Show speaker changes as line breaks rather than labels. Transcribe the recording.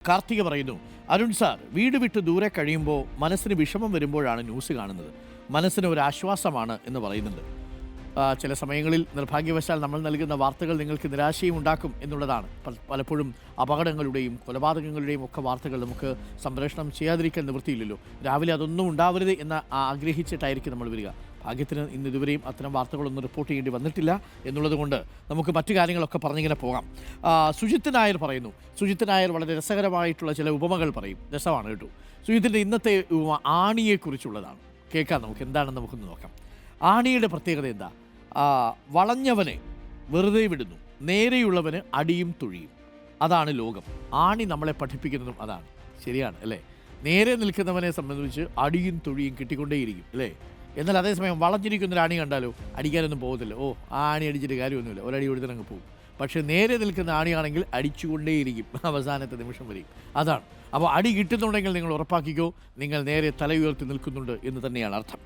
കാർത്തിക പറയുന്നു, അരുൺ സാർ, വീട് വിട്ട് ദൂരെ കഴിയുമ്പോൾ മനസ്സിന് വിഷമം വരുമ്പോഴാണ് ന്യൂസ് കാണുന്നത്. മനസ്സിന് ഒരു ആശ്വാസമാണ് എന്ന് പറയുന്നുണ്ട്. ചില സമയങ്ങളിൽ നിർഭാഗ്യവശാൽ നമ്മൾ നൽകുന്ന വാർത്തകൾ നിങ്ങൾക്ക് നിരാശയും ഉണ്ടാക്കും എന്നുള്ളതാണ്. പലപ്പോഴും അപകടങ്ങളുടെയും കൊലപാതകങ്ങളുടെയും ഒക്കെ വാർത്തകൾ നമുക്ക് സംപ്രേഷണം ചെയ്യാതിരിക്കാൻ നിവൃത്തിയില്ലല്ലോ. രാവിലെ അതൊന്നും ഉണ്ടാവരുത് എന്ന് ആഗ്രഹിച്ചിട്ടായിരിക്കും നമ്മൾ വരിക. ഭാഗ്യത്തിന് ഇതുവരെയും അത്തരം വാർത്തകളൊന്നും റിപ്പോർട്ട് ചെയ്യേണ്ടി വന്നിട്ടില്ല എന്നുള്ളത് കൊണ്ട് നമുക്ക് മറ്റു കാര്യങ്ങളൊക്കെ പറഞ്ഞിങ്ങനെ പോകാം. സുജിത്ത് നായർ പറയുന്നു, സുജിത്ത് നായർ വളരെ രസകരമായിട്ടുള്ള ചില ഉപമകൾ പറയും. രസമാണ് കേട്ടോ. സുജിത്തിൻ്റെ ഇന്നത്തെ ഉപമ ആണിയെക്കുറിച്ചുള്ളതാണ്. കേൾക്കാം, നമുക്ക് എന്താണെന്ന് നമുക്കൊന്ന് നോക്കാം. ആണിയുടെ പ്രത്യേകത എന്താ? വളഞ്ഞവനെ വെറുതെ വിടുന്നു, നേരെയുള്ളവന് അടിയും തൊഴിയും. അതാണ് ലോകം. ആണി നമ്മളെ പഠിപ്പിക്കുന്നതും അതാണ്. ശരിയാണ് അല്ലേ? നേരെ നിൽക്കുന്നവനെ സംബന്ധിച്ച് അടിയും തൊഴിയും കിട്ടിക്കൊണ്ടേയിരിക്കും അല്ലേ? എന്നാൽ അതേസമയം വളഞ്ഞിരിക്കുന്നൊരു ആണി കണ്ടാലോ അടിക്കാനൊന്നും പോകത്തില്ല. ഓ, ആ ആണി അടിച്ചിട്ട് കാര്യമൊന്നുമില്ല, ഒരടി കൊടുത്തിട്ടങ്ങ് പോകും. പക്ഷേ നേരെ നിൽക്കുന്ന ആണിയാണെങ്കിൽ അടിച്ചുകൊണ്ടേയിരിക്കും അവസാനത്തെ നിമിഷം വരെയും. അതാണ്. അപ്പോൾ അടി കിട്ടുന്നുണ്ടെങ്കിൽ നിങ്ങൾ ഉറപ്പാക്കിക്കോ, നിങ്ങൾ നേരെ തല ഉയർത്തി നിൽക്കുന്നുണ്ട് എന്ന് തന്നെയാണ് അർത്ഥം.